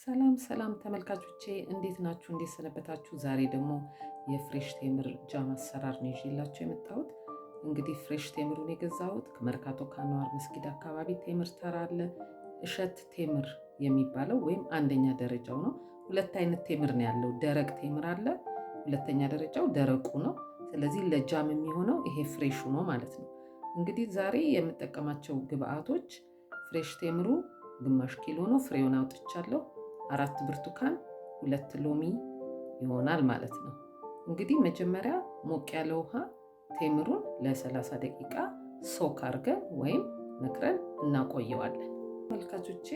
ሰላም ተመልካቾቼ እንዴት ናችሁ? እንዴት ሰነበታችሁ? ዛሬ ደግሞ የፍሬሽ ቴምር ጃም አሰራር ነው ይዤላችሁ የመጣሁት። እንግዲህ ፍሬሽ ቴምሩን የገዛሁት ከመርካቶ ከአንዋር መስጊድ አካባቢ ቴምር ተራ አለ። እሸት ቴምር የሚባለው ወይም አንደኛ ደረጃው ነው። ሁለት አይነት ቴምር ነው ያለው። ደረቅ ቴምር አለ፣ ሁለተኛ ደረጃው ደረቁ ነው። ስለዚህ ለጃም የሚሆነው ይሄ ፍሬሹ ነው ማለት ነው። እንግዲህ ዛሬ የምጠቀማቸው ግብአቶች ፍሬሽ ቴምሩ ግማሽ ኪሎ ነው፣ ፍሬውን አውጥቻለሁ። 4 ብርቱካን፣ 2 ሎሚ ይሆናል ማለት ነው። እንግዲህ መጀመሪያ ሞቅ ያለ ውሃ ቴምሩን ለ30 ደቂቃ ሶክ አድርገን ወይም ነክረን እናቆየዋለን። ተመልካቾቼ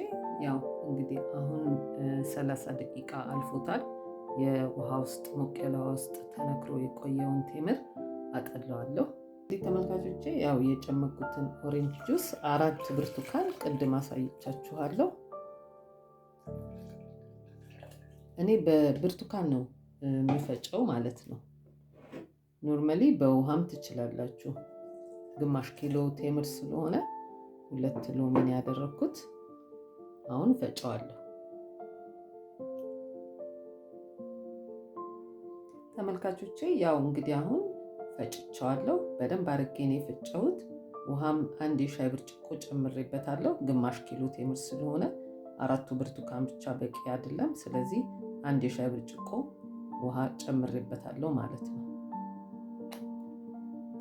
ያው እንግዲህ አሁን 30 ደቂቃ አልፎታል። የውሃ ውስጥ ሞቅ ያለ ውሃ ውስጥ ተነክሮ የቆየውን ቴምር አጠለዋለሁ። ተመልካቾቼ ያው የጨመቁትን ኦሬንጅ ጁስ 4 ብርቱካን ቅድም አሳይቻችኋለሁ። እኔ በብርቱካን ነው የሚፈጨው ማለት ነው። ኖርማሊ በውሃም ትችላላችሁ። ግማሽ ኪሎ ቴምር ስለሆነ 2 ሎሚ ያደረኩት። አሁን ፈጨዋለሁ። ተመልካቾቼ ያው እንግዲህ አሁን ፈጭቸዋለሁ። በደንብ አድርጌ ነው የፈጨሁት። ውሃም 1 የሻይ ብርጭቆ ጨምሬበታለሁ። ግማሽ ኪሎ ቴምር ስለሆነ 4ቱ ብርቱካን ብቻ በቂ አይደለም። ስለዚህ 1 የሻይ ብርጭቆ ውሃ ጨምሬበታለሁ ማለት ነው።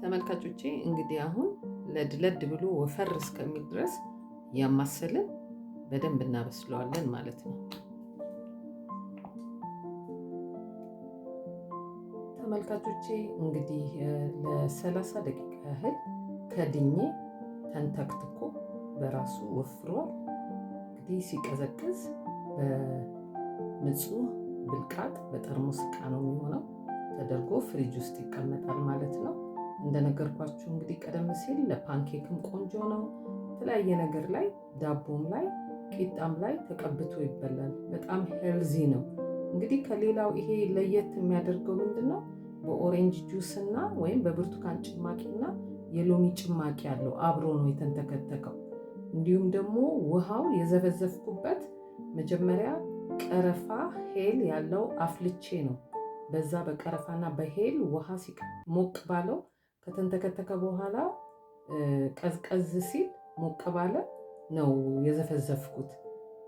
ተመልካቾቼ እንግዲህ አሁን ለድለድ ብሎ ወፈር እስከሚል ድረስ ያማሰልን በደንብ እናበስለዋለን ማለት ነው። ተመልካቾቼ እንግዲህ ለ30 ደቂቃ ያህል ከድኜ ተንተክትኮ በራሱ ወፍሯል። እንግዲህ ሲቀዘቅዝ በንጹህ ብልቃጥ በጠርሙስ ዕቃ ነው የሚሆነው ተደርጎ ፍሪጅ ውስጥ ይቀመጣል ማለት ነው። እንደነገርኳችሁ እንግዲህ ቀደም ሲል ለፓንኬክም ቆንጆ ነው። የተለያየ ነገር ላይ ዳቦም ላይ ቂጣም ላይ ተቀብቶ ይበላል። በጣም ሄልዚ ነው። እንግዲህ ከሌላው ይሄ ለየት የሚያደርገው ምንድነው? በኦሬንጅ ጁስ እና ወይም በብርቱካን ጭማቂ እና የሎሚ ጭማቂ ያለው አብሮ ነው የተንተከተከው። እንዲሁም ደግሞ ውሃው የዘበዘፍኩበት መጀመሪያ ቀረፋ ሄል ያለው አፍልቼ ነው። በዛ በቀረፋና በሄል ውሃ ሞቅ ባለው ከተንተከተከ በኋላ ቀዝቀዝ ሲል ሞቅ ባለ ነው የዘፈዘፍኩት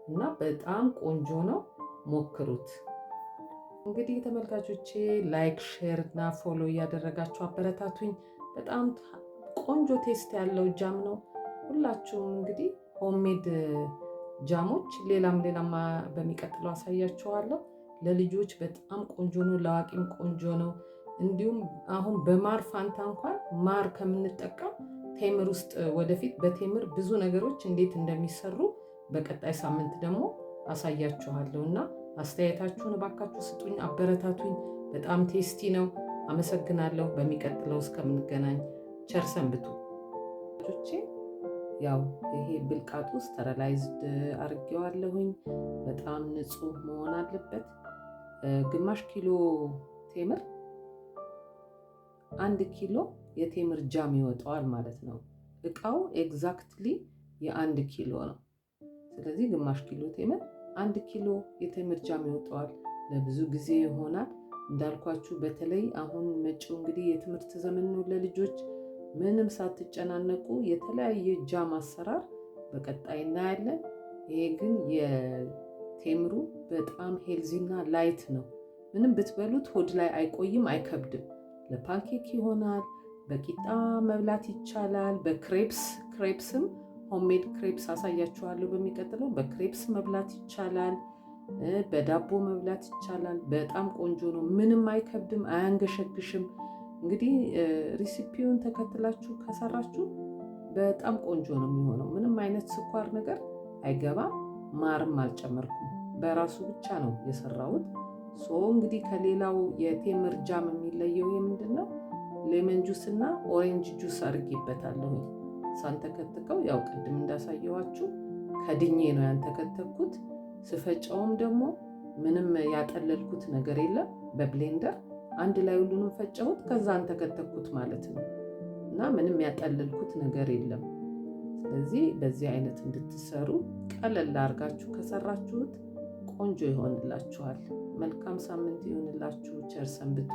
እና በጣም ቆንጆ ነው። ሞክሩት። እንግዲህ ተመልካቾቼ ላይክ፣ ሼር እና ፎሎ እያደረጋችሁ አበረታቱኝ። በጣም ቆንጆ ቴስት ያለው ጃም ነው። ሁላችሁም እንግዲህ ሆምሜድ ጃሞች ሌላም በሚቀጥለው አሳያችኋለሁ። ለልጆች በጣም ቆንጆ ነው፣ ለአዋቂም ቆንጆ ነው። እንዲሁም አሁን በማር ፋንታ እንኳን ማር ከምንጠቀም ቴምር ውስጥ ወደፊት በቴምር ብዙ ነገሮች እንዴት እንደሚሰሩ በቀጣይ ሳምንት ደግሞ አሳያችኋለሁ እና አስተያየታችሁን እባካችሁ ስጡኝ፣ አበረታቱኝ። በጣም ቴስቲ ነው። አመሰግናለሁ። በሚቀጥለው እስከምንገናኝ ቸር ሰንብቱ። ያው ይሄ ብልቃጡ ስተራላይዝድ አድርጌዋለሁኝ። በጣም ንጹህ መሆን አለበት። ግማሽ ኪሎ ቴምር 1 ኪሎ የቴምር ጃም ይወጣዋል ማለት ነው። እቃው ኤግዛክትሊ የ1 ኪሎ ነው። ስለዚህ ግማሽ ኪሎ ቴምር 1 ኪሎ የቴምር ጃም ይወጣዋል። ለብዙ ጊዜ ይሆናል። እንዳልኳችሁ በተለይ አሁን መጪው እንግዲህ የትምህርት ዘመን ነው ለልጆች። ምንም ሳትጨናነቁ የተለያየ ጃም አሰራር በቀጣይ እናያለን። ይሄ ግን የቴምሩ በጣም ሄልዚና ላይት ነው። ምንም ብትበሉት ሆድ ላይ አይቆይም፣ አይከብድም። ለፓንኬክ ይሆናል። በቂጣ መብላት ይቻላል። ክሬፕስም ሆምሜድ ክሬፕስ አሳያችኋለሁ በሚቀጥለው። በክሬፕስ መብላት ይቻላል። በዳቦ መብላት ይቻላል። በጣም ቆንጆ ነው። ምንም አይከብድም፣ አያንገሸግሽም። እንግዲህ ሪሲፒውን ተከትላችሁ ከሰራችሁ በጣም ቆንጆ ነው የሚሆነው። ምንም አይነት ስኳር ነገር አይገባም። ማርም አልጨመርኩም። በራሱ ብቻ ነው የሰራሁት። እንግዲህ ከሌላው የቴምር ጃም የሚለየው ምንድን ነው? ሌመን ጁስ እና ኦሬንጅ ጁስ አድርጌበታለሁ። ሳንተከትከው ያው ቅድም እንዳሳየዋችሁ ከድኜ ነው ያንተከተኩት። ስፈጨውም ደግሞ ምንም ያጠለልኩት ነገር የለም። በብሌንደር አንድ ላይ ሁሉንም ፈጨሁት፣ ከዛ አንተከተኩት ማለት ነው እና ምንም ያጠለልኩት ነገር የለም። ስለዚህ በዚህ አይነት እንድትሰሩ ቀለል አድርጋችሁ ከሰራችሁት ቆንጆ ይሆንላችኋል። መልካም ሳምንት ይሆንላችሁ። ቸር ሰንብቱ።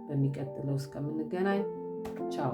በሚቀጥለው እስከምንገናኝ ቻው።